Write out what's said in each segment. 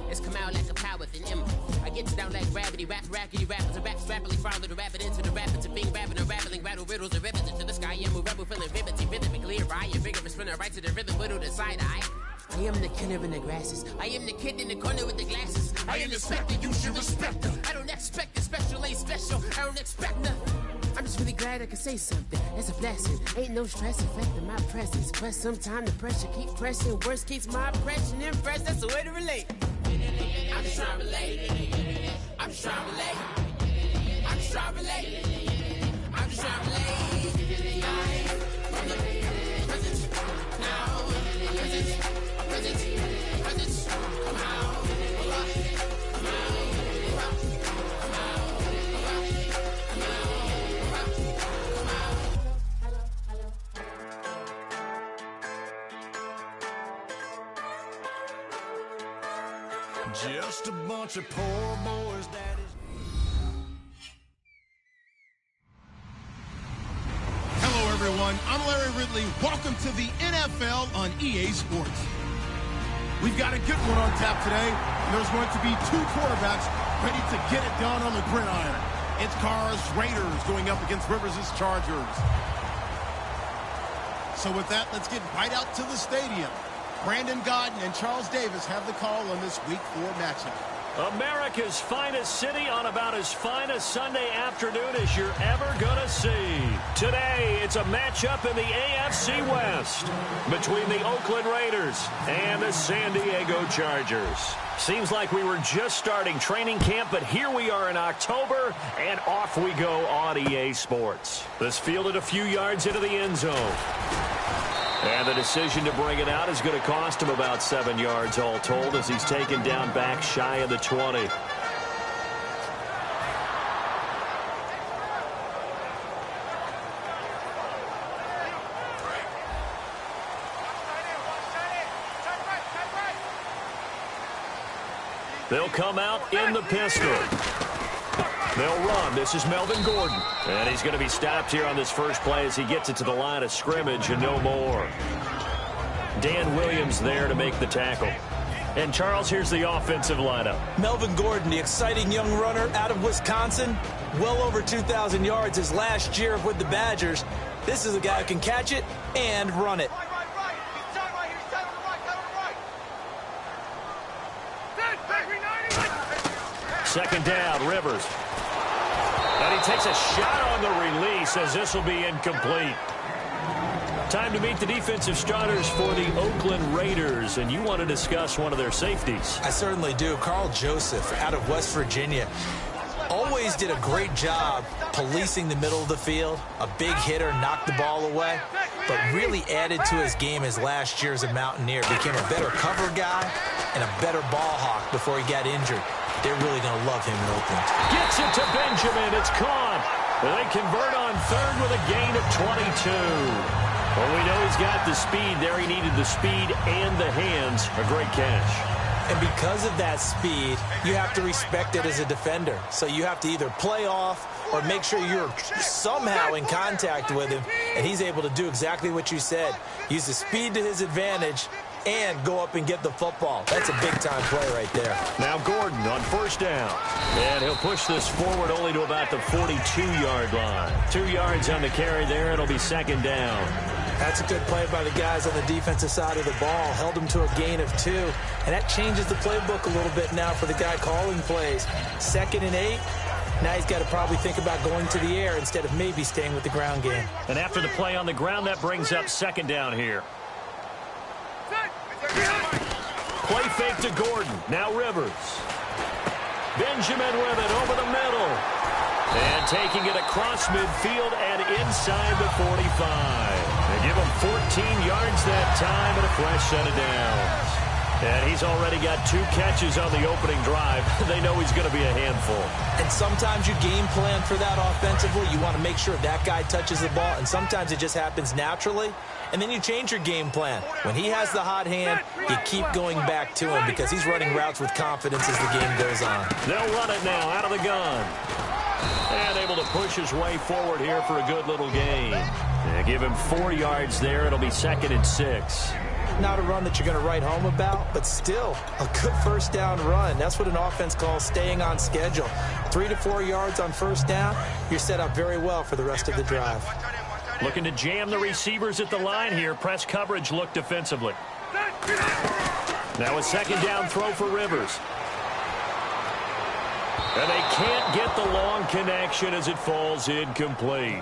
It's come out like a power within him. I get down like gravity, rackety rappers, and raps rapidly follow the rapid into the rapids of being rapping and rattling, rattle riddles and rivets into the sky. I'm a rebel feeling vivid, rhythmically clear. I am vigorous, spinning right to the rhythm, widow to side eye. I am the killer in the grasses. I am the kid in the corner with the glasses. I am the specter, you should respect them. I don't expect the special, ain't special. I don't expect nothing. I'm just really glad I can say something. It's a blessing. Ain't no stress affecting my presence. But sometimes the pressure keep pressing. Worst keeps my impression impressed. That's the way to relate. I'm just trying to relate. I'm just trying to relate. I'm just trying to relate. I'm just trying to relate. From the present now. Present. Come out. Just a bunch of poor boys, daddies. Hello, everyone. I'm Larry Ridley. Welcome to the NFL on EA Sports. We've got a good one on tap today, and there's going to be two quarterbacks ready to get it done on the gridiron. It's Carr's Raiders going up against Rivers' Chargers. So with that, let's get right out to the stadium. Brandon Godden and Charles Davis have the call on this Week 4 matchup. America's finest city on about as fine a Sunday afternoon as you're ever going to see. Today, it's a matchup in the AFC West between the Oakland Raiders and the San Diego Chargers. Seems like we were just starting training camp, but here we are in October, and off we go on EA Sports. This fielded a few yards into the end zone. And the decision to bring it out is going to cost him about 7 yards all told as he's taken down back shy of the 20. They'll come out in the pistol. They'll run. This is Melvin Gordon. And he's going to be stopped here on this first play as he gets it to the line of scrimmage and no more. Dan Williams there to make the tackle. And, Charles, here's the offensive lineup. Melvin Gordon, the exciting young runner out of Wisconsin. Well over 2,000 yards his last year with the Badgers. This is a guy who can catch it and run it. Second down, Rivers. And he takes a shot on the release as this will be incomplete. Time to meet the defensive starters for the Oakland Raiders, and you want to discuss one of their safeties. I certainly do. Carl Joseph out of West Virginia. Always did a great job policing the middle of the field. A big hitter, knocked the ball away, but really added to his game his last year as a Mountaineer. Became a better cover guy and a better ball hawk before he got injured. They're really going to love him in Oakland. Gets it to Benjamin. It's caught. They convert on third with a gain of 22. Well, we know he's got the speed there. He needed the speed and the hands. A great catch. And because of that speed, you have to respect it as a defender. So you have to either play off or make sure you're somehow in contact with him, and he's able to do exactly what you said. Use the speed to his advantage and go up and get the football. That's a big-time play right there. Now Gordon on first down. And he'll push this forward only to about the 42-yard line. 2 yards on the carry there. It'll be second down. That's a good play by the guys on the defensive side of the ball. Held him to a gain of 2. And that changes the playbook a little bit now for the guy calling plays. 2nd and 8. Now he's got to probably think about going to the air instead of maybe staying with the ground game. And after the play on the ground, that brings up second down here. Play fake to Gordon. Now Rivers. Benjamin with it over the middle. And taking it across midfield and inside the 45. They give him 14 yards that time and a fresh set of downs. And he's already got 2 catches on the opening drive. They know he's going to be a handful. And sometimes you game plan for that offensively. You want to make sure that guy touches the ball. And sometimes it just happens naturally. And then you change your game plan. When he has the hot hand, you keep going back to him because he's running routes with confidence as the game goes on. They'll run it now out of the gun. And able to push his way forward here for a good little gain. Give him 4 yards there. It'll be 2nd and 6. Not a run that you're going to write home about, but still a good first down run. That's what an offense calls staying on schedule. 3 to 4 yards on first down, you're set up very well for the rest of the drive. Looking to jam the receivers at the line here. Press coverage look defensively. Now a second down throw for Rivers. And they can't get the long connection as it falls incomplete.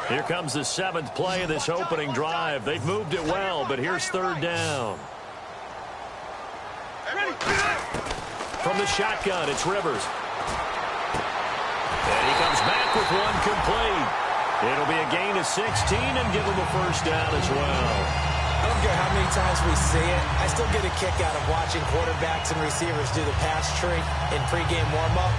Here comes the 7th play of this opening drive. They've moved it well, but here's third down. From the shotgun, it's Rivers. And he comes back with one complete. It'll be a gain of 16 and give him a first down as well. I don't care how many times we see it. I still get a kick out of watching quarterbacks and receivers do the pass tree in pregame warm-up.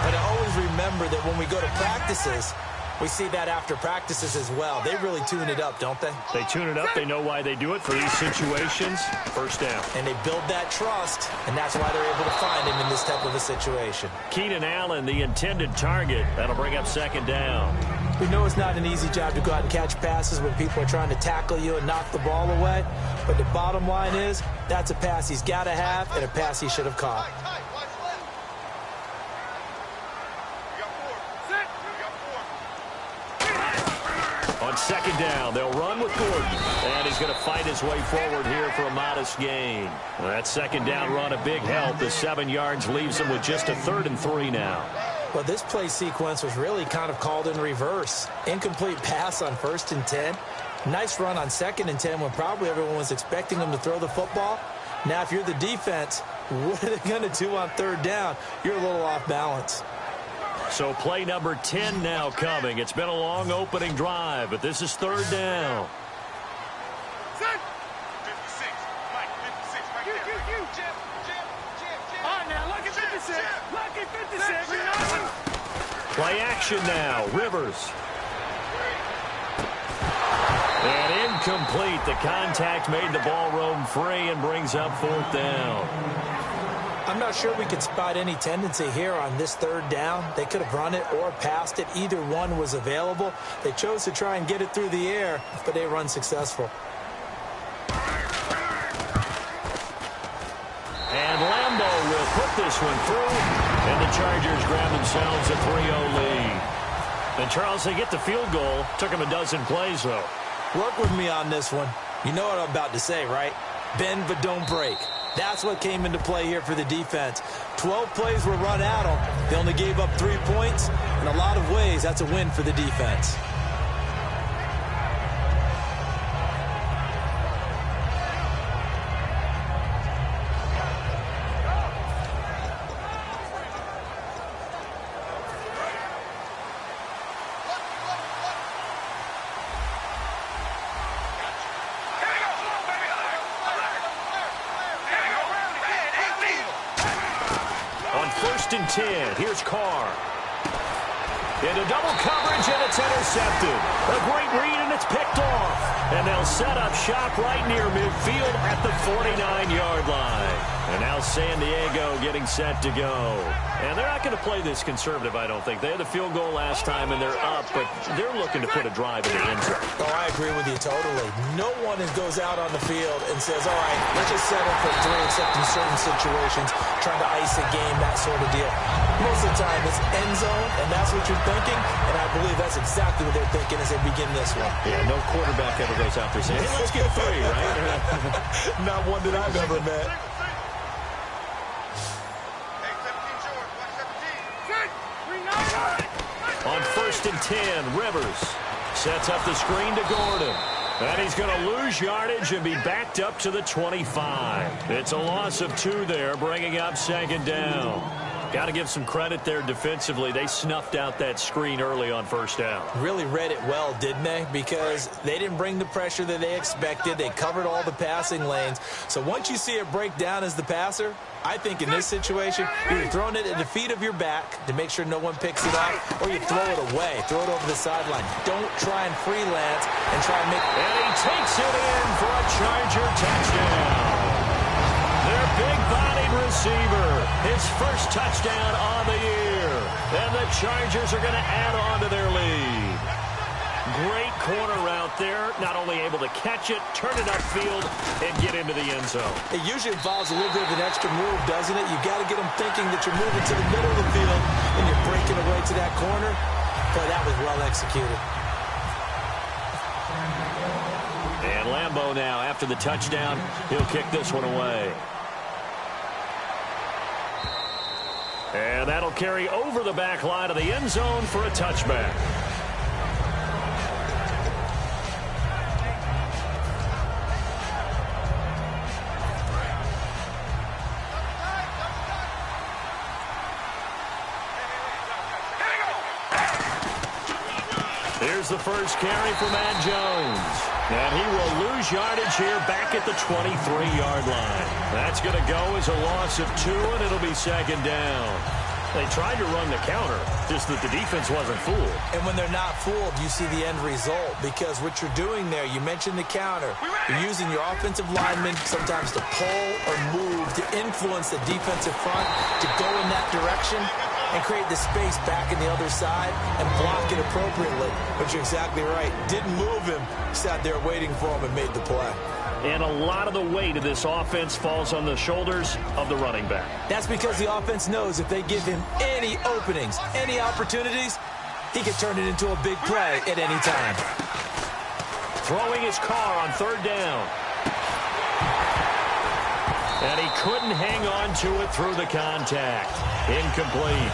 But I always remember that when we go to practices, we see that after practices as well. They really tune it up, don't they? They tune it up. They know why they do it for these situations. First down. And they build that trust, and that's why they're able to find him in this type of a situation. Keenan Allen, the intended target. That'll bring up second down. We know it's not an easy job to go out and catch passes when people are trying to tackle you and knock the ball away. But the bottom line is, that's a pass he's got to have and a pass he should have caught. On second down, they'll run with Gordon. And he's going to fight his way forward here for a modest gain. That second down run, a big help. The 7 yards leaves him with just a 3rd and 3 now. Well, this play sequence was really kind of called in reverse. Incomplete pass on 1st and 10. Nice run on 2nd and 10 when probably everyone was expecting him to throw the football. Now, if you're the defense, what are they going to do on 3rd down? You're a little off balance. So play number 10 now coming. It's been a long opening drive, but this is 3rd down. Play action now. Rivers. And incomplete. The contact made the ball roam free and brings up 4th down. I'm not sure we could spot any tendency here on this 3rd down. They could have run it or passed it. Either one was available. They chose to try and get it through the air, but they were unsuccessful. And Lambo will put this one through, and the Chargers grab themselves a 3-0 lead. And, Charles, they get the field goal. Took them a dozen plays, though. Work with me on this one. You know what I'm about to say, right? Bend but don't break. That's what came into play here for the defense. 12 plays were run at them. They only gave up 3 points. In a lot of ways, that's a win for the defense. And 10. Here's Carr. Into double coverage, and it's intercepted. A great read, and it's picked off. And they'll set up shop right near midfield at the 49-yard line. And now San Diego getting set to go. And they're not going to play this conservative, I don't think. They had the field goal last time, and they're up, but they're looking to put a drive in the end zone. Oh, I agree with you totally. No one goes out on the field and says, all right, let's just settle for 3, except in certain situations, trying to ice a game, that sort of deal. Most of the time, it's end zone, and that's what you're thinking, and I believe that's exactly what they're thinking as they begin this one. Yeah, no quarterback ever goes out there saying, hey, let's get 3, right? Not one that I've ever met. On 1st and 10, Rivers sets up the screen to Gordon. And he's going to lose yardage and be backed up to the 25. It's a loss of 2 there, bringing up 2nd down. Got to give some credit there defensively. They snuffed out that screen early on 1st down. Really read it well, didn't they? Because they didn't bring the pressure that they expected. They covered all the passing lanes. So once you see it break down as the passer, I think in this situation, you're throwing it at the feet of your back to make sure no one picks it up, or you throw it away, throw it over the sideline. Don't try and freelance and try and make... And he takes it in for a Charger touchdown. They're big-bodied receiver. His first touchdown on the year. And the Chargers are going to add on to their lead. Great corner route there. Not only able to catch it, turn it upfield, and get into the end zone. It usually involves a little bit of an extra move, doesn't it? You've got to get them thinking that you're moving to the middle of the field and you're breaking away to that corner. Boy, that was well executed. And Lambeau now, after the touchdown, he'll kick this one away. And that'll carry over the back line of the end zone for a touchback. Here's the first carry for Matt Jones. And he will lose yardage here back at the 23-yard line. That's going to go as a loss of 2, and it'll be second down. They tried to run the counter, just that the defense wasn't fooled. And when they're not fooled, you see the end result. Because what you're doing there, you mentioned the counter. You're using your offensive linemen sometimes to pull or move to influence the defensive front to go in that direction and create the space back in the other side and block it appropriately. But you're exactly right. Didn't move him. Sat there waiting for him and made the play. And a lot of the weight of this offense falls on the shoulders of the running back. That's because the offense knows if they give him any openings, any opportunities, he can turn it into a big play at any time. Throwing his car on third down. And he couldn't hang on to it through the contact. Incomplete.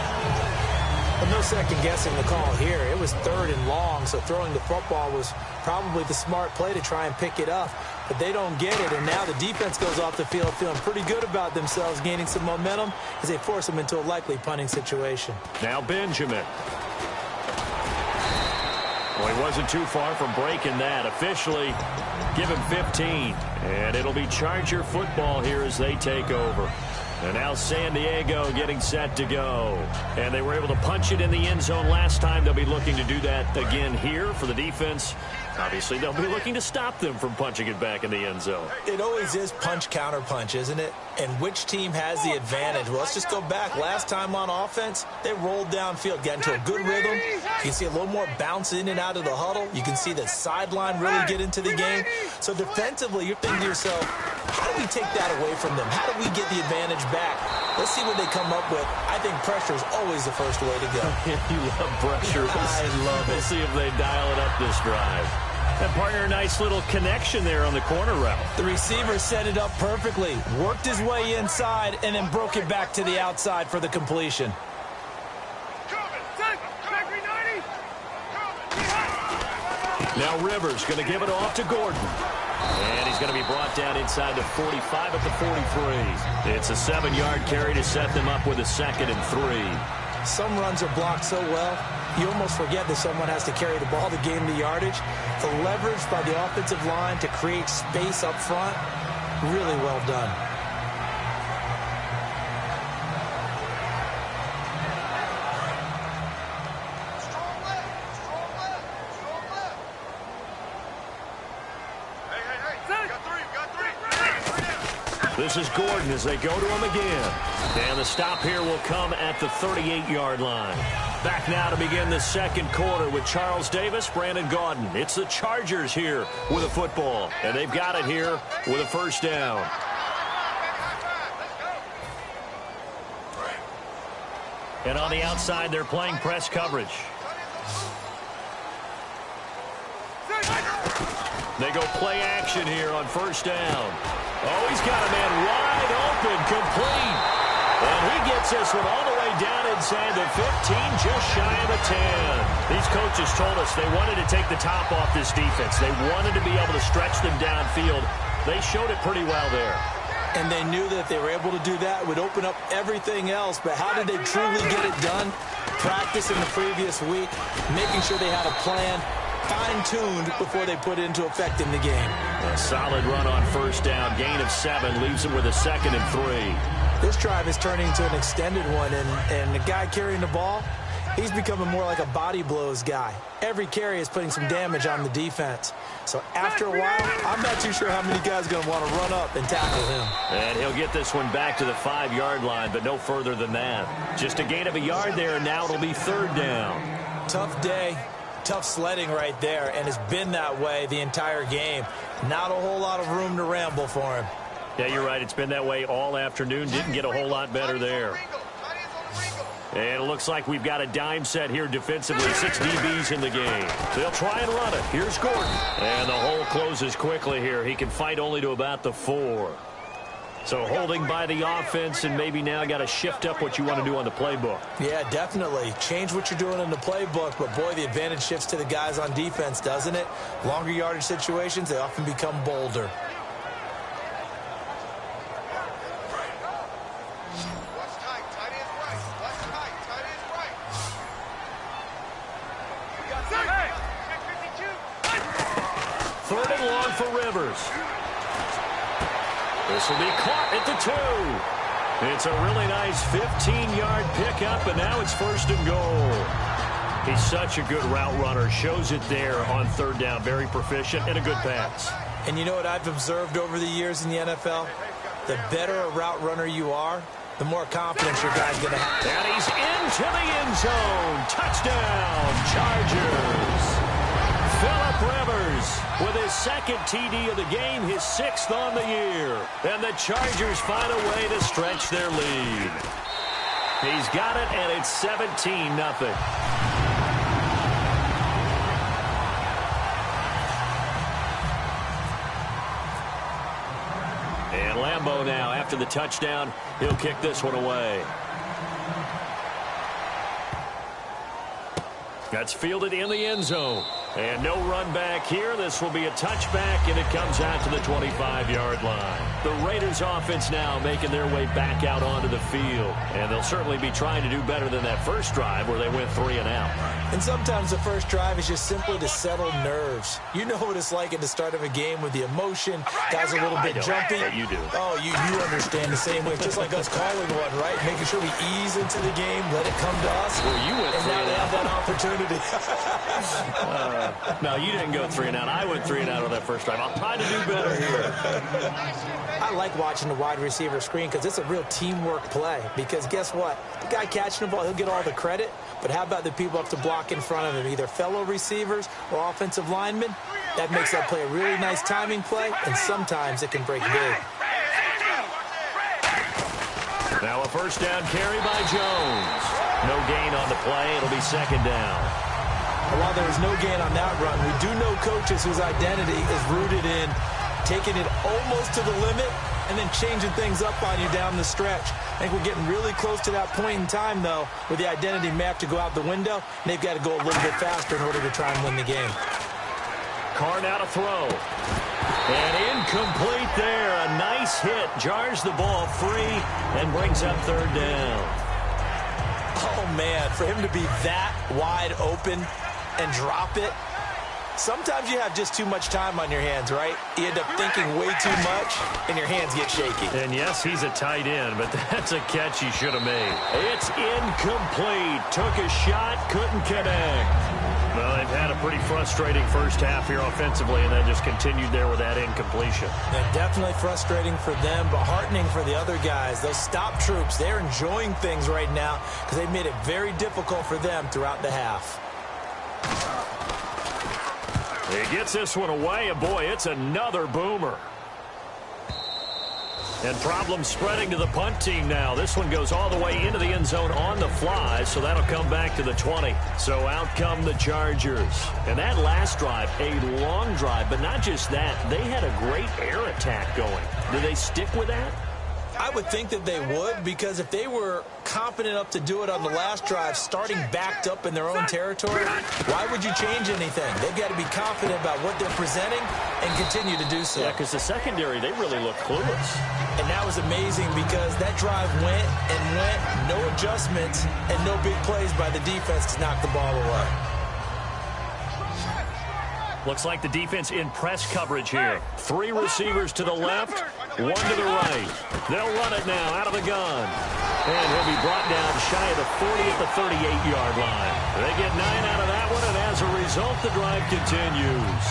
Well, no second-guessing the call here. It was third and long, so throwing the football was probably the smart play to try and pick it up. But they don't get it, and now the defense goes off the field feeling pretty good about themselves, gaining some momentum as they force them into a likely punting situation. Now Benjamin. Well, he wasn't too far from breaking that. Officially, give him 15. And it'll be Charger football here as they take over. And now San Diego getting set to go. And they were able to punch it in the end zone last time. They'll be looking to do that again here for the defense. Obviously, they'll be looking to stop them from punching it back in the end zone. It always is punch-counter-punch, isn't it? And which team has the advantage? Well, let's just go back. Last time on offense, they rolled downfield, got into a good rhythm. You can see a little more bounce in and out of the huddle. You can see the sideline really get into the game. So defensively, you're thinking to yourself, how do we take that away from them? How do we get the advantage back? Let's see what they come up with. I think pressure is always the first way to go. You love pressure. I love it. We'll see if they dial it up this drive. And partner, a nice little connection there on the corner route. The receiver set it up perfectly, worked his way inside, and then broke it back to the outside for the completion. Now Rivers going to give it off to Gordon. And he's going to be brought down inside the 45 at the 43. It's a 7-yard carry to set them up with a second and 3. Some runs are blocked so well, you almost forget that someone has to carry the ball to gain the yardage. The leverage by the offensive line to create space up front, really well done. This is Gordon as they go to him again. And the stop here will come at the 38-yard line. Back now to begin the second quarter with Charles Davis, Brandon Gaudin. It's the Chargers here with a football. And they've got it here with a first down. And on the outside, they're playing press coverage. They go play action here on first down. Oh, he's got a man wide open, complete. And he gets this one all the way down inside the 15, just shy of the 10. These coaches told us they wanted to take the top off this defense. They wanted to be able to stretch them downfield. They showed it pretty well there. And they knew that if they were able to do that, it would open up everything else. But how did they truly get it done? Practice in the previous week, making sure they had a plan, fine-tuned before they put it into effect in the game. A solid run on first down. Gain of 7 leaves them with a second and 3. This drive is turning into an extended one, and the guy carrying the ball, He's becoming more like a body blows guy. Every carry is putting some damage on the defense. So after a while, I'm not too sure how many guys are going to want to run up and tackle him. And he'll get this one back to the 5-yard line, but no further than that. Just a gain of a yard there, and now it'll be 3rd down. Tough day, tough sledding right there, and it's been that way the entire game. Not a whole lot of room to ramble for him. Yeah, you're right. It's been that way all afternoon. Didn't get a whole lot better there. And it looks like we've got a dime set here defensively. 6 DBs in the game. They'll try and run it. Here's Gordon. And the hole closes quickly here. He can fight only to about the 4. So holding by the offense, and maybe now got to shift up what you want to do on the playbook. Yeah, definitely. Change what you're doing in the playbook, but boy, the advantage shifts to the guys on defense, doesn't it? Longer yardage situations, they often become bolder. Third and long for Rivers. This will be caught at the 2. It's a really nice 15-yard pickup, and now it's 1st and goal. He's such a good route runner. Shows it there on 3rd down. Very proficient and a good pass. And you know what I've observed over the years in the NFL? The better a route runner you are, the more confidence your guy's going to have. And he's into the end zone. Touchdown, Chargers. Phillip Rivers with his 2nd TD of the game, his 6th on the year. And the Chargers find a way to stretch their lead. He's got it, and it's 17-0. And Lambeau now, after the touchdown, he'll kick this one away. That's fielded in the end zone. And no run back here. This will be a touchback, and it comes out to the 25-yard line. The Raiders offense now making their way back out onto the field. And they'll certainly be trying to do better than that first drive where they went 3 and out. And sometimes the first drive is just simply to settle nerves. You know what it's like at the start of a game with the emotion. Guys are a little bit jumpy. Yeah, you do. Oh, you understand the same way. Just like us calling one, right? Making sure we ease into the game, let it come to us. Well, you went and now they have that opportunity. No, you didn't go 3 and out. I went 3 and out on that first drive. I'll try to do better here. I like watching the wide receiver screen because it's a real teamwork play. Because guess what? The guy catching the ball, he'll get all the credit. But how about the people up to block in front of him, either fellow receivers or offensive linemen? That makes that play a really nice timing play, and sometimes it can break big. Now a first down carry by Jones. No gain on the play. It'll be 2nd down. While there was no gain on that run, we do know coaches whose identity is rooted in taking it almost to the limit and then changing things up on you down the stretch. I think we're getting really close to that point in time, though, where the identity may have to go out the window, and they've got to go a little bit faster in order to try and win the game. Carr now to throw. And incomplete there. A nice hit. Jars the ball free and brings up 3rd down. Oh, man, for him to be that wide open and drop it. Sometimes you have just too much time on your hands, right? You end up thinking way too much, and your hands get shaky. And yes, he's a tight end, but that's a catch he should have made. It's incomplete. Took a shot, couldn't connect. Well, they've had a pretty frustrating first half here offensively, and then just continued there with that incompletion. And definitely frustrating for them, but heartening for the other guys. Those stop troops, they're enjoying things right now because they made it very difficult for them throughout the half. He gets this one away, and boy, it's another boomer. And problems spreading to the punt team now. This one goes all the way into the end zone on the fly, so that'll come back to the 20. So out come the Chargers. And that last drive, a long drive, but not just that. They had a great air attack going. Do they stick with that? I would think that they would, because if they were confident enough to do it on the last drive, starting backed up in their own territory, why would you change anything? They've got to be confident about what they're presenting and continue to do so. Yeah, because the secondary, they really looked clueless. And that was amazing because that drive went and went, no adjustments, and no big plays by the defense to knock the ball away. Looks like the defense in press coverage here. 3 receivers to the left, 1 to the right. They'll run it now out of the gun. And he'll be brought down shy of the 40 at the 38-yard line. They get 9 out of that one, and as a result, the drive continues.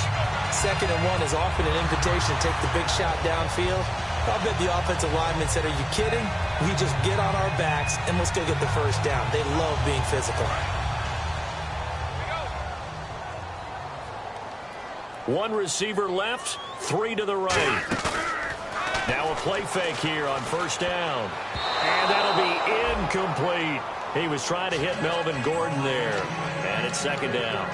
2nd and 1 is often an invitation to take the big shot downfield. I'll bet the offensive lineman said, are you kidding? We just get on our backs, and we'll still get the first down. They love being physical. 1 receiver left, 3 to the right. Now a play fake here on 1st down. And that'll be incomplete. He was trying to hit Melvin Gordon there. And it's 2nd down.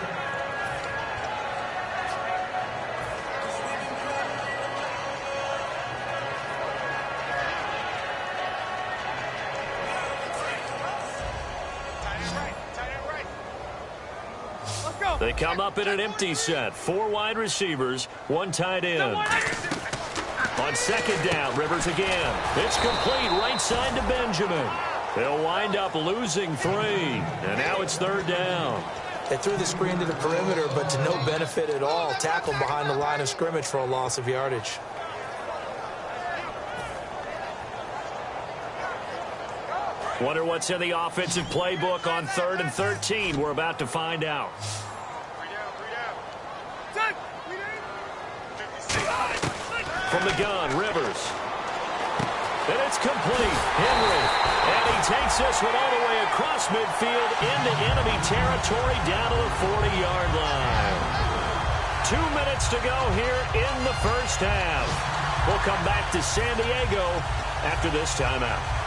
They come up in an empty set. 4 wide receivers, 1 tight end. On 2nd down, Rivers again. It's complete right side to Benjamin. They'll wind up losing 3. And now it's 3rd down. They threw the screen to the perimeter, but to no benefit at all. Tackled behind the line of scrimmage for a loss of yardage. Wonder what's in the offensive playbook on 3rd and 13. We're about to find out. From the gun, Rivers. And it's complete. Henry. And he takes this one all the way across midfield into enemy territory down to the 40-yard line. 2 minutes to go here in the first half. We'll come back to San Diego after this timeout.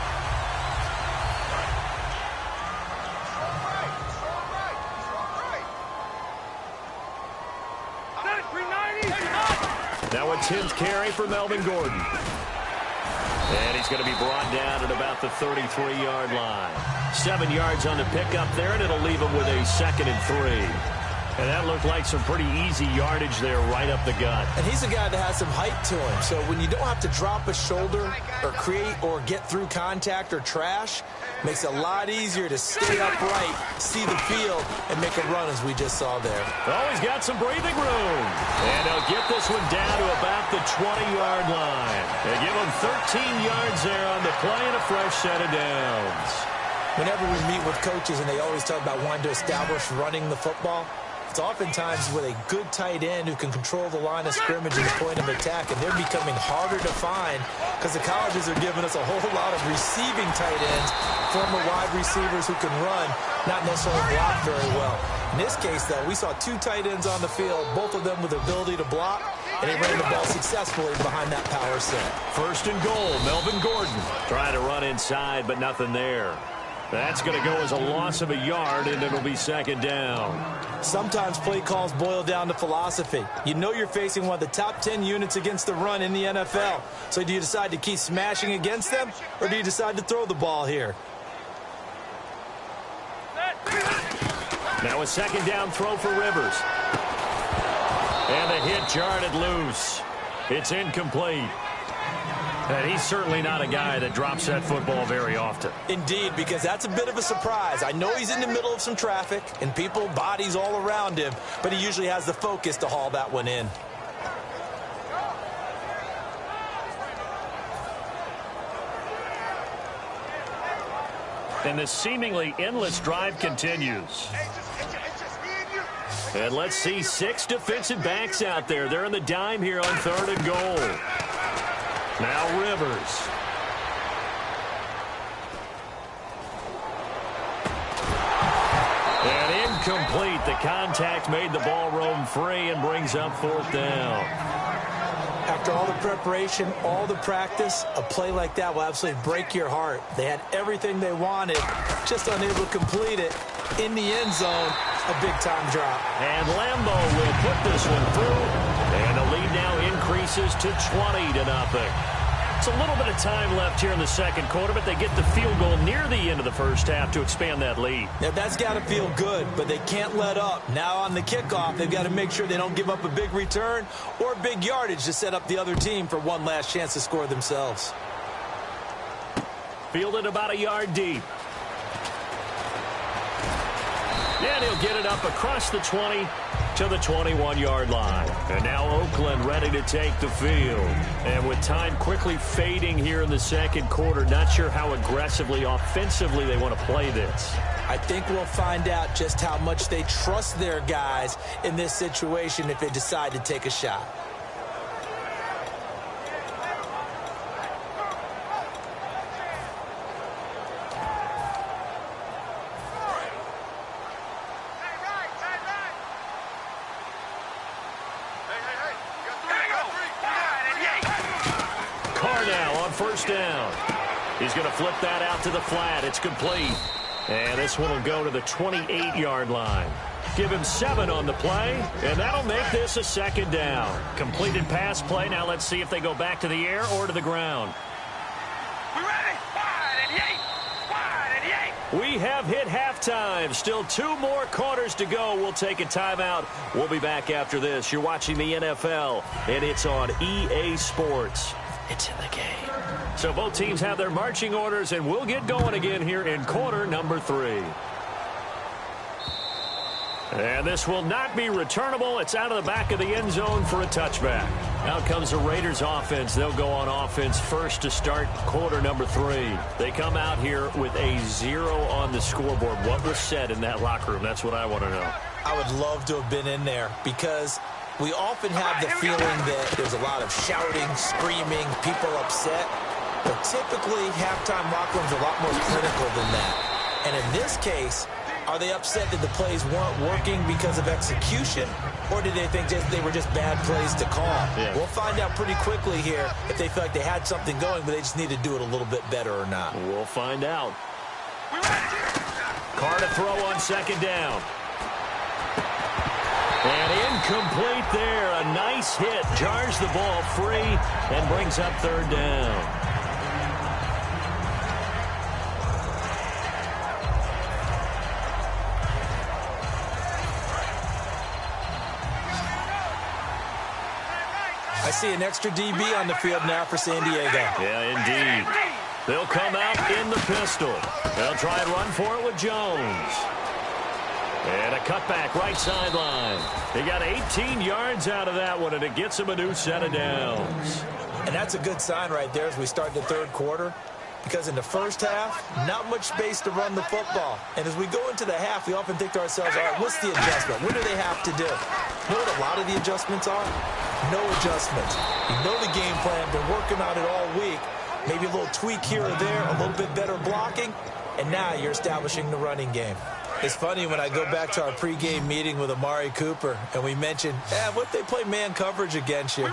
Now a 10th carry for Melvin Gordon. And he's going to be brought down at about the 33-yard line. 7 yards on the pickup there, and it'll leave him with a 2nd and 3. And that looked like some pretty easy yardage there right up the gut. And he's a guy that has some height to him. So when you don't have to drop a shoulder or create or get through contact or trash, makes it a lot easier to stay upright, see the field, and make a run as we just saw there. Oh, he's got some breathing room. And they'll get this one down to about the 20-yard line. They give him 13 yards there on the play and a fresh set of downs. Whenever we meet with coaches and they always talk about wanting to establish running the football, it's oftentimes with a good tight end who can control the line of scrimmage and the point of attack, and they're becoming harder to find because the colleges are giving us a whole lot of receiving tight ends, former wide receivers who can run, not necessarily block very well. In this case, though, we saw 2 tight ends on the field, both of them with the ability to block, and they ran the ball successfully behind that power set. 1st and goal, Melvin Gordon trying to run inside, but nothing there. That's going to go as a loss of a yard, and it'll be 2nd down. Sometimes play calls boil down to philosophy. You know you're facing one of the top 10 units against the run in the NFL. So do you decide to keep smashing against them, or do you decide to throw the ball here? Now a 2nd down throw for Rivers. And the hit jarred it loose. It's incomplete. And he's certainly not a guy that drops that football very often. Indeed, because that's a bit of a surprise. I know he's in the middle of some traffic and people, bodies all around him, but he usually has the focus to haul that one in. And the seemingly endless drive continues. And let's see 6 defensive backs out there. They're in the dime here on 3rd and goal. Now Rivers. And incomplete. The contact made the ball roam free and brings up 4th down. After all the preparation, all the practice, a play like that will absolutely break your heart. They had everything they wanted, just unable to complete it. In the end zone, a big-time drop. And Lambo will put this one through. And the lead now increases to 20-0. It's a little bit of time left here in the 2nd quarter, but they get the field goal near the end of the first half to expand that lead. Now, that's got to feel good, but they can't let up. Now on the kickoff, they've got to make sure they don't give up a big return or big yardage to set up the other team for one last chance to score themselves. Fielded about a yard deep. And he'll get it up across the 20 to the 21-yard line. And now Oakland ready to take the field. And with time quickly fading here in the second quarter, not sure how aggressively, offensively they want to play this. I think we'll find out just how much they trust their guys in this situation if they decide to take a shot. First down. He's going to flip that out to the flat. It's complete. And this one will go to the 28-yard line. Give him 7 on the play, and that'll make this a second down. Completed pass play. Now let's see if they go back to the air or to the ground. We ready? Wide and yank. We have hit halftime. Still 2 more quarters to go. We'll take a timeout. We'll be back after this. You're watching the NFL, and it's on EA Sports. It's in the game. So both teams have their marching orders, and we'll get going again here in quarter number 3. And this will not be returnable. It's out of the back of the end zone for a touchback. Out comes the Raiders offense. They'll go on offense first to start quarter number 3. They come out here with a 0 on the scoreboard. What was said in that locker room? That's what I want to know. I would love to have been in there because we often have the feeling that there's a lot of shouting, screaming, people upset. But typically, halftime locker rooms are a lot more clinical than that. And in this case, are they upset that the plays weren't working because of execution? Or did they think they were just bad plays to call? Yeah. We'll find out pretty quickly here if they feel like they had something going, but they just need to do it a little bit better or not. We'll find out. Carr to throw on second down. And incomplete there. A nice hit. Jars the ball free and brings up third down. I see an extra DB on the field now for San Diego. Yeah, indeed. They'll come out in the pistol. They'll try and run for it with Jones. And a cutback right sideline. He got 18 yards out of that one, and it gets him a new set of downs. And that's a good sign right there as we start the third quarter. Because in the first half, not much space to run the football. And as we go into the half, we often think to ourselves, all right, what's the adjustment? What do they have to do? You know what a lot of the adjustments are? No adjustments. You know the game plan, been working on it all week. Maybe a little tweak here or there, a little bit better blocking, and now you're establishing the running game. It's funny when I go back to our pregame meeting with Amari Cooper, and we mentioned, what if they play man coverage against you?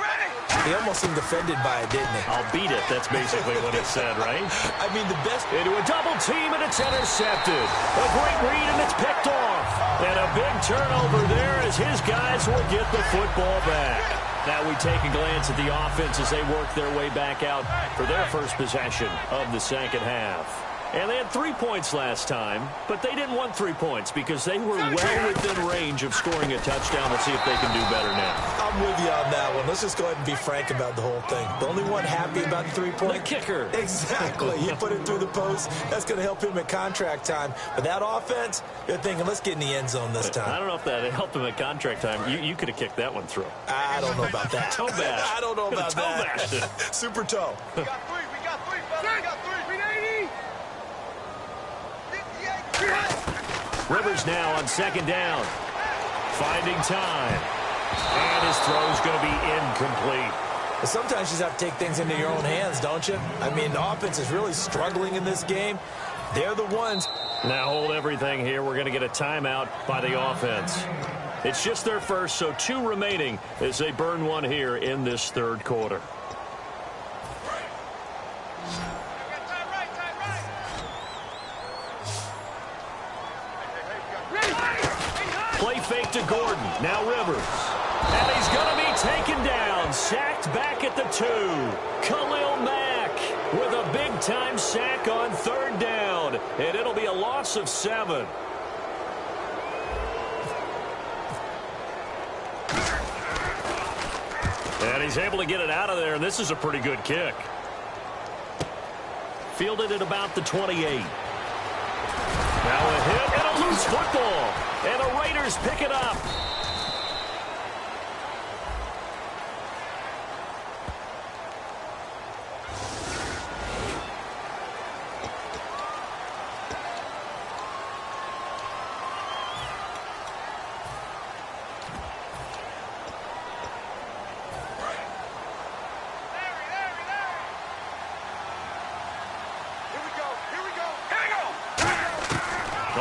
He almost seemed offended by it, didn't he? I'll beat it. That's basically what it said, right? I mean, the best... Into a double team, and it's intercepted. A great read, and it's picked off. And a big turnover there as his guys will get the football back. Now we take a glance at the offense as they work their way back out for their first possession of the second half. And they had 3 points last time, but they didn't want 3 points because they were well within range of scoring a touchdown. Let's see if they can do better now. I'm with you on that one. Let's just go ahead and be frank about the whole thing. The only one happy about the 3-point? The kicker. Exactly. He put it through the post. That's going to help him at contract time. But that offense, you're thinking, let's get in the end zone this time. I don't know if that helped him at contract time. You could have kicked that one through. I don't know about that. Toe bash. I don't know about that. Toe bash. Super toe. We got 3, fellas. We got 3. 380. Rivers now on second down. Finding time. And his throw's going to be incomplete. Sometimes you just have to take things into your own hands, don't you? I mean, the offense is really struggling in this game. They're the ones. Now hold everything here. We're going to get a timeout by the offense. It's just their first, so 2 remaining as they burn one here in this third quarter. Play fake to Gordon. Now Rivers. And he's going to be taken down. Sacked back at the 2. Khalil Mack with a big-time sack on third down. And it'll be a loss of 7. And he's able to get it out of there. And this is a pretty good kick. Fielded at about the 28. Now a hit and a loose football. And the Raiders pick it up.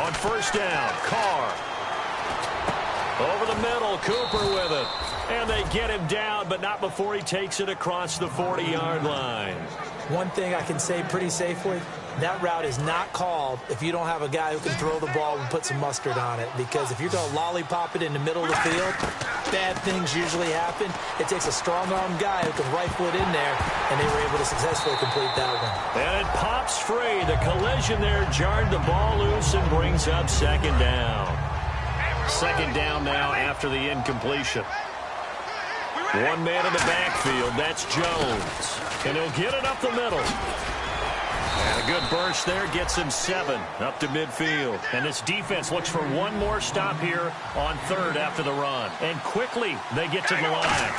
On first down, Carr. Over the middle, Cooper with it. And they get him down, but not before he takes it across the 40-yard line. One thing I can say pretty safely, that route is not called if you don't have a guy who can throw the ball and put some mustard on it. Because if you're going to lollipop it in the middle of the field, bad things usually happen. It takes a strong-arm guy who can rifle it in there, and they were able to successfully complete that one. And it pops free. The collision there jarred the ball loose and brings up second down. Second down now after the incompletion. One man in the backfield, that's Jones. And he'll get it up the middle. And a good burst there gets him 7 up to midfield. And this defense looks for one more stop here on third after the run. And quickly they get to the line.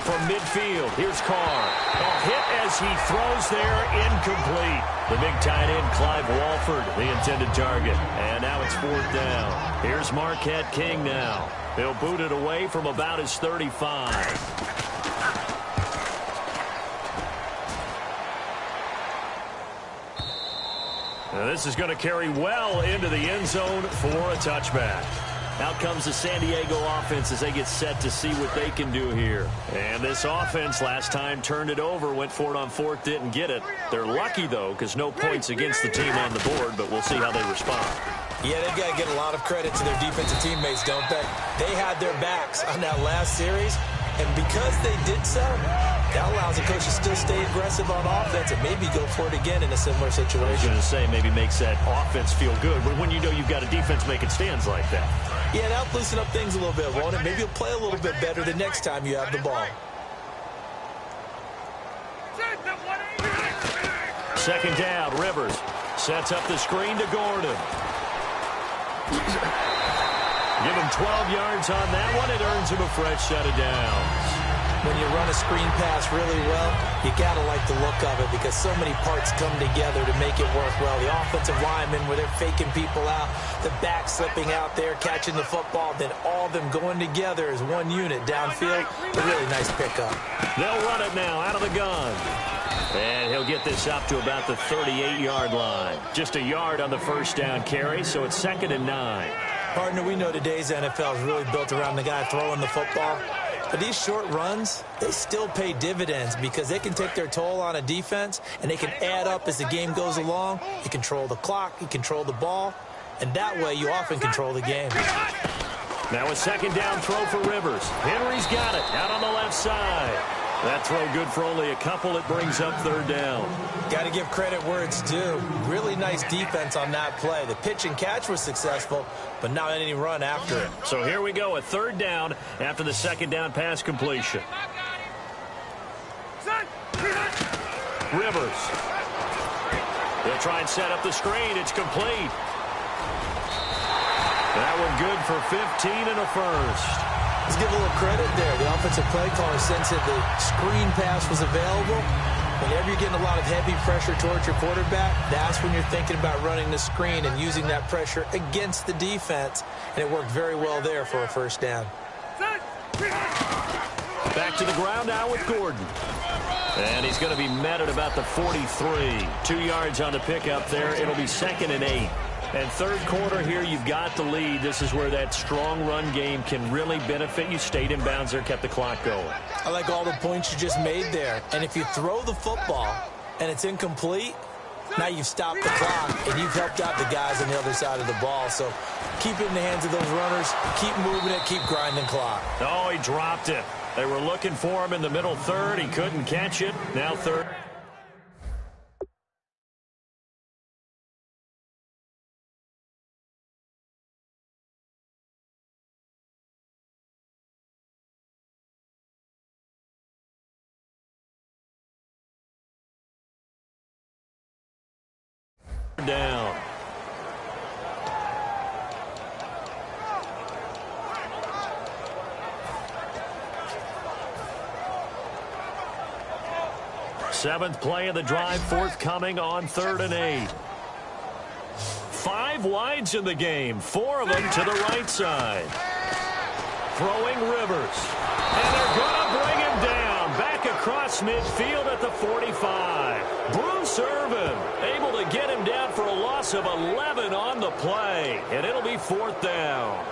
From midfield, here's Carr. A hit as he throws there, incomplete. The big tight end, Clive Walford, the intended target. And now it's fourth down. Here's Marquette King now. He'll boot it away from about his 35. Now this is going to carry well into the end zone for a touchback. Out comes the San Diego offense as they get set to see what they can do here. And this offense last time turned it over, went for it on fourth, didn't get it. They're lucky, though, because no points against the team on the board, but we'll see how they respond. Yeah, they've got to get a lot of credit to their defensive teammates, don't they? They had their backs on that last series, and because they did so, that allows the coach to still stay aggressive on offense and maybe go for it again in a similar situation. I was going to say maybe makes that offense feel good, but when you know you've got a defense making stands like that. Yeah, that'll loosen up things a little bit, won't it? Maybe you'll play a little bit better the next time you have the ball. Second down, Rivers sets up the screen to Gordon. Give him 12 yards on that one. It earns him a fresh set of downs. When you run a screen pass really well, you got to like the look of it because so many parts come together to make it work well. The offensive linemen, where they're faking people out, the back slipping out there, catching the football, then all of them going together as one unit downfield. A really nice pickup. They'll run it now out of the gun. And he'll get this up to about the 38-yard line. Just a yard on the first down carry, so it's 2nd and 9. Partner, we know today's NFL is really built around the guy throwing the football. But these short runs, they still pay dividends because they can take their toll on a defense, and they can add up as the game goes along. You control the clock, you control the ball, and that way you often control the game. Now a second down throw for Rivers. Henry's got it out on the left side. That throw good for only a couple. It brings up third down. Got to give credit where it's due. Really nice defense on that play. The pitch and catch was successful, but not any run after it. So here we go, a third down after the second down pass completion. Rivers. They'll try and set up the screen. It's complete. That one good for 15 and a first. Let's give a little credit there. The offensive play caller sensed that the screen pass was available. Whenever you're getting a lot of heavy pressure towards your quarterback, that's when you're thinking about running the screen and using that pressure against the defense. And it worked very well there for a first down. Back to the ground now with Gordon. And he's going to be met at about the 43. 2 yards on the pickup there. It'll be 2nd and 8. And third quarter here, you've got the lead. This is where that strong run game can really benefit you. Stayed in bounds there, kept the clock going. I like all the points you just made there. And if you throw the football and it's incomplete, now you've stopped the clock and you've helped out the guys on the other side of the ball. So keep it in the hands of those runners. Keep moving it. Keep grinding clock. Oh, he dropped it. They were looking for him in the middle third. He couldn't catch it. Now third. Down. Seventh play of the drive forthcoming on 3rd and 8. 5 wides in the game, 4 of them to the right side. Throwing Rivers. And they're going to bring him down. Back across midfield at the 45. Bruce serving. Able to get him down for a loss of 11 on the play. And it'll be 4th down.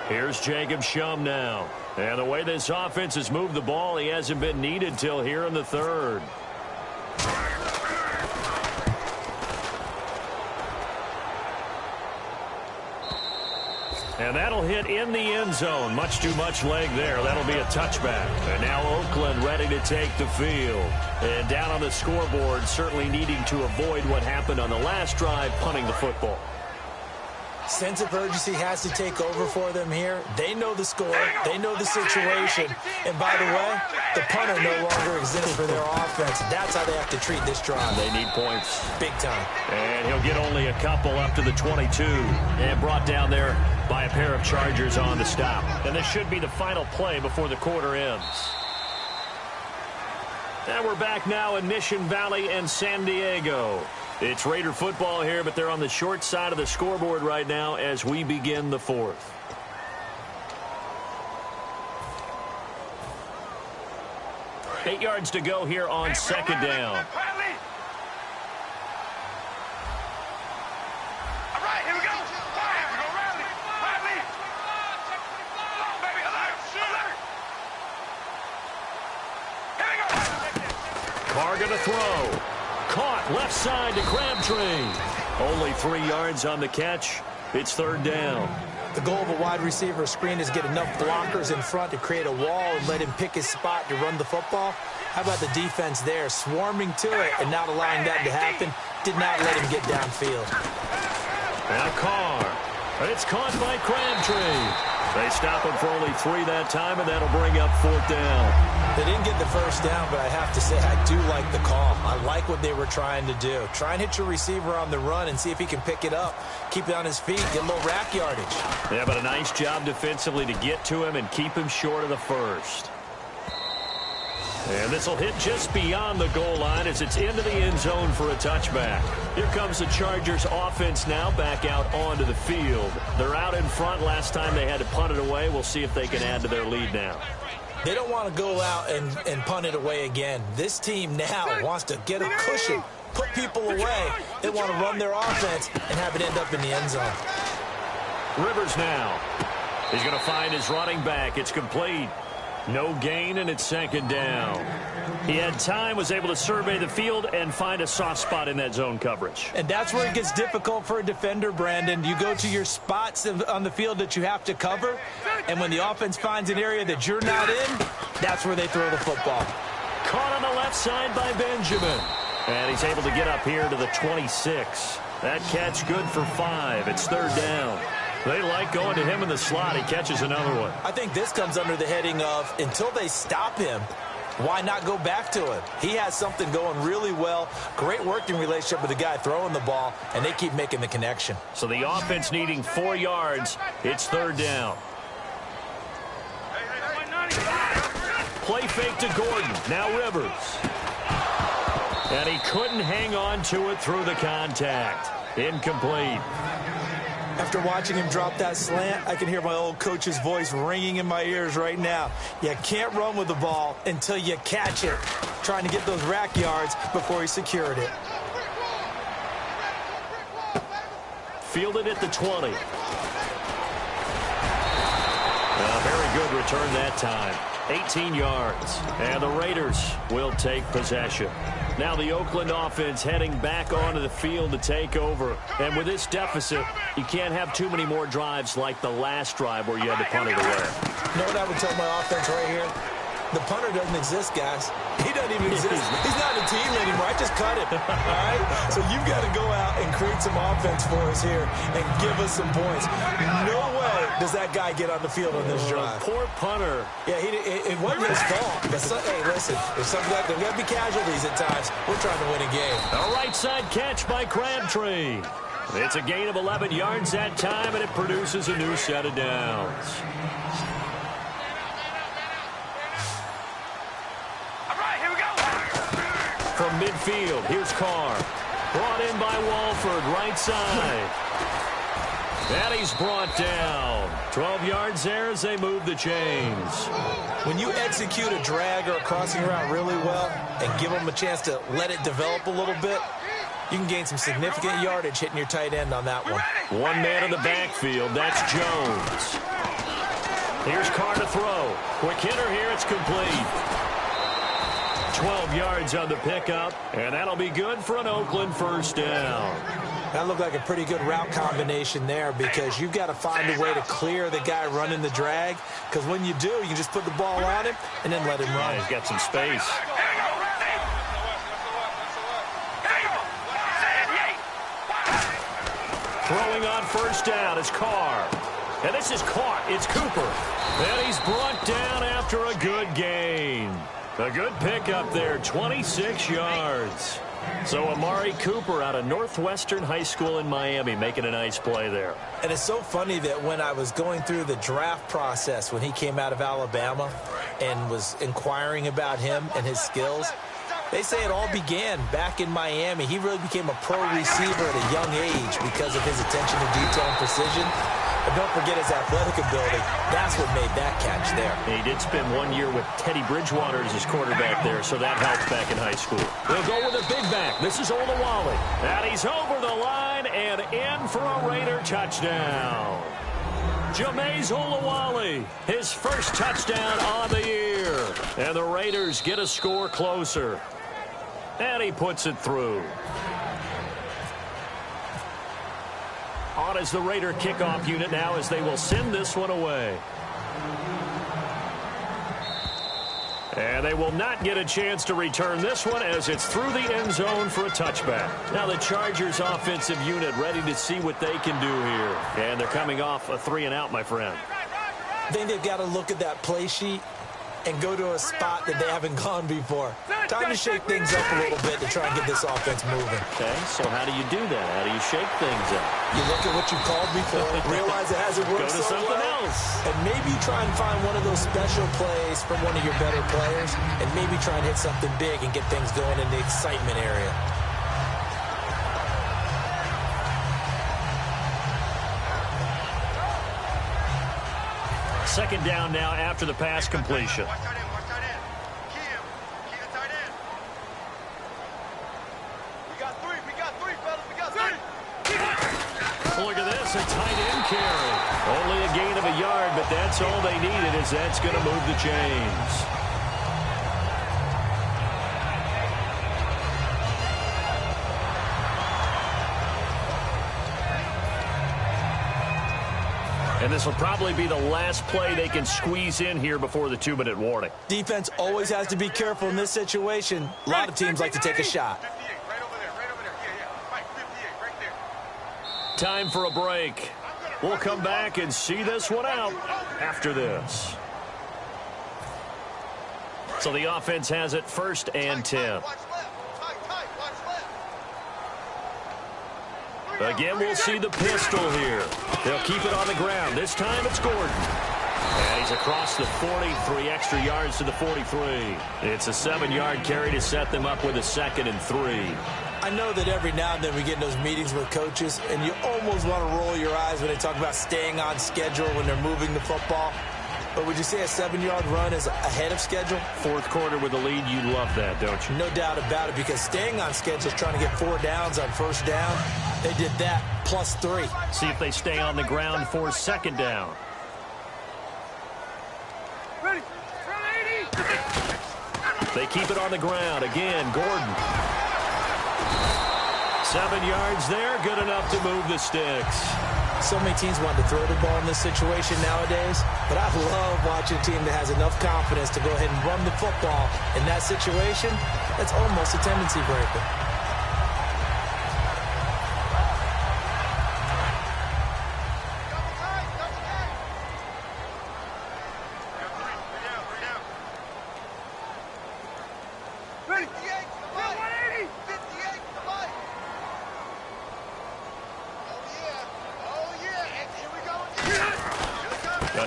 Here's Jacob Shum now. And the way this offense has moved the ball, he hasn't been needed till here in the 3rd. And that'll hit in the end zone. Much too much leg there. That'll be a touchback. And now Oakland ready to take the field. And down on the scoreboard, certainly needing to avoid what happened on the last drive, punting the football. Sense of urgency has to take over for them here. They know the score. They know the situation. And by the way, the punter no longer exists for their offense. That's how they have to treat this drive. They need points. Big time. And he'll get only a couple up to the 22. And brought down there by a pair of Chargers on the stop. And this should be the final play before the quarter ends. And we're back now in Mission Valley and San Diego. It's Raider football here, but they're on the short side of the scoreboard right now as we begin the 4th. Eight yards to go here on 2nd down. Carr going to throw. Caught left side to Crabtree. Only 3 yards on the catch. It's 3rd down. The goal of a wide receiver screen is get enough blockers in front to create a wall and let him pick his spot to run the football. How about the defense there, swarming to it and not allowing that to happen? Did not let him get downfield. Now Carr. It's caught by Crabtree. They stop him for only 3 that time, and that'll bring up 4th down. They didn't get the first down, but I have to say I do like the call. I like what they were trying to do. Try and hit your receiver on the run and see if he can pick it up. Keep it on his feet, get a little rack yardage. Yeah, but a nice job defensively to get to him and keep him short of the first. And this will hit just beyond the goal line as it's into the end zone for a touchback. Here comes the Chargers offense now back out onto the field. They're out in front. Last time they had to punt it away. We'll see if they can add to their lead now. They don't want to go out and punt it away again. This team now wants to get a cushion, put people away. They want to run their offense and have it end up in the end zone. Rivers now. He's going to find his running back. It's complete. No gain, and it's 2nd down. He had time, was able to survey the field and find a soft spot in that zone coverage. And that's where it gets difficult for a defender, Brandon. You go to your spots on the field that you have to cover, and when the offense finds an area that you're not in, that's where they throw the football. Caught on the left side by Benjamin. And he's able to get up here to the 26. That catch good for 5. It's 3rd down. They like going to him in the slot. He catches another one. I think this comes under the heading of until they stop him, why not go back to him? He has something going really well. Great working relationship with the guy throwing the ball, and they keep making the connection. So the offense needing 4 yards. It's 3rd down. Play fake to Gordon. Now Rivers. And he couldn't hang on to it through the contact. Incomplete. After watching him drop that slant, I can hear my old coach's voice ringing in my ears right now. You can't run with the ball until you catch it. Trying to get those rack yards before he secured it. Fielded at the 20. Very good return that time. 18 yards. And the Raiders will take possession. Now the Oakland offense heading back onto the field to take over. And with this deficit, you can't have too many more drives like the last drive where you had to punt it away. You know what I would tell my offense right here? The punter doesn't exist, guys. He doesn't even exist. He's not a team anymore. I just cut him. All right? So you've got to go out and create some offense for us here and give us some points. No way does that guy get on the field on this drive. Poor punter. Yeah, it wasn't his fault. But hey, listen, there's got to be casualties at times. We're trying to win a game. A right side catch by Crabtree. It's a gain of 11 yards that time, and it produces a new set of downs. From midfield, here's Carr. Brought in by Walford, right side. And he's brought down. 12 yards there as they move the chains. When you execute a drag or a crossing route really well and give them a chance to let it develop a little bit, you can gain some significant yardage hitting your tight end on that one. One man in the backfield. That's Jones. Here's Carr to throw. Quick hitter here. It's complete. 12 yards on the pickup, and that'll be good for an Oakland first down. That looked like a pretty good route combination there because you've got to find a way to clear the guy running the drag, because when you do, you can just put the ball on him and then let him run. Yeah, he's got some space. Throwing on first down is Carr. And this is caught. It's Cooper. And he's brought down after a good gain. A good pickup there, 26 yards. So Amari Cooper out of Northwestern High School in Miami making a nice play there. And it's so funny that when I was going through the draft process when he came out of Alabama and was inquiring about him and his skills, they say it all began back in Miami. He really became a pro receiver at a young age because of his attention to detail and precision. But don't forget his athletic ability. That's what made that catch there. He did spend 1 year with Teddy Bridgewater as his quarterback there, so that helped back in high school. They'll go with a big back. This is Olawale. And he's over the line and in for a Raider touchdown. Jameis Olawale, his first touchdown on the year. And the Raiders get a score closer. And he puts it through. On is the Raider kickoff unit now as they will send this one away. And they will not get a chance to return this one as it's through the end zone for a touchback. Now the Chargers offensive unit ready to see what they can do here. And they're coming off a 3-and-out, my friend. I think they've got to look at that play sheet and go to a spot that they haven't gone before. Time to shake things up a little bit to try and get this offense moving. Okay, so how do you do that? How do you shake things up? You look at what you called before, realize it hasn't worked Go to so something well, else. and maybe try and find one of those special plays from one of your better players, and maybe try and hit something big and get things going in the excitement area. Second down now after the pass completion. Watch tight end, watch tight end. Key him. Key the tight end. We got three, fellas. We got three. Look at this, a tight end carry. Only a gain of a yard, but that's all they needed as that's going to move the chains. And this will probably be the last play they can squeeze in here before the 2-minute warning. Defense always has to be careful in this situation. A lot of teams like to take a shot. 58, right over there. Yeah. Right, 58, right there. Time for a break. We'll come back and see this one out after this. So the offense has it 1st and 10. Watch left. Tight, watch left. Again, we'll see the pistol here. They'll keep it on the ground. This time it's Gordon. And he's across the 40, 3 extra yards to the 43. It's a 7-yard carry to set them up with a 2nd and 3. I know that every now and then we get in those meetings with coaches, and you almost want to roll your eyes when they talk about staying on schedule when they're moving the football. But would you say a 7-yard run is ahead of schedule? 4th quarter with a lead, you love that, don't you? No doubt about it, because staying on schedule is trying to get 4 downs on 1st down. They did that plus 3. See if they stay on the ground for 2nd down. Ready. They keep it on the ground. Again, Gordon. 7 yards there, good enough to move the sticks. So many teams want to throw the ball in this situation nowadays, but I love watching a team that has enough confidence to go ahead and run the football. In that situation, that's almost a tendency breaker.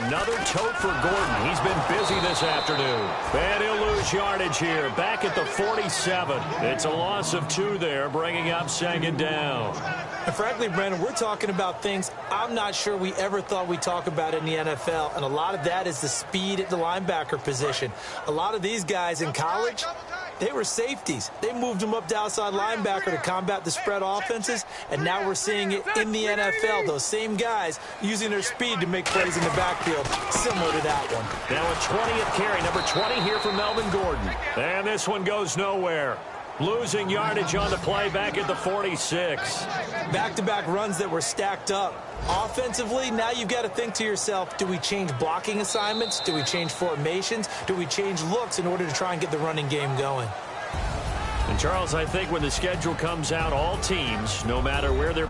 Another tote for Gordon. He's been busy this afternoon. And he'll lose yardage here. Back at the 47. It's a loss of 2 there, bringing up 2nd down. And frankly, Brandon, we're talking about things I'm not sure we ever thought we'd talk about in the NFL, and a lot of that is the speed at the linebacker position. A lot of these guys in college, they were safeties. They moved them up to outside linebacker to combat the spread offenses, and now we're seeing it in the NFL. Those same guys using their speed to make plays in the backfield, similar to that one. Now a 20th carry, number 20 here for Melvin Gordon. And this one goes nowhere. Losing yardage on the play back at the 46. Back-to-back runs that were stacked up. Offensively, now you've got to think to yourself, do we change blocking assignments? Do we change formations? Do we change looks in order to try and get the running game going? And Charles, I think when the schedule comes out, all teams, no matter where they're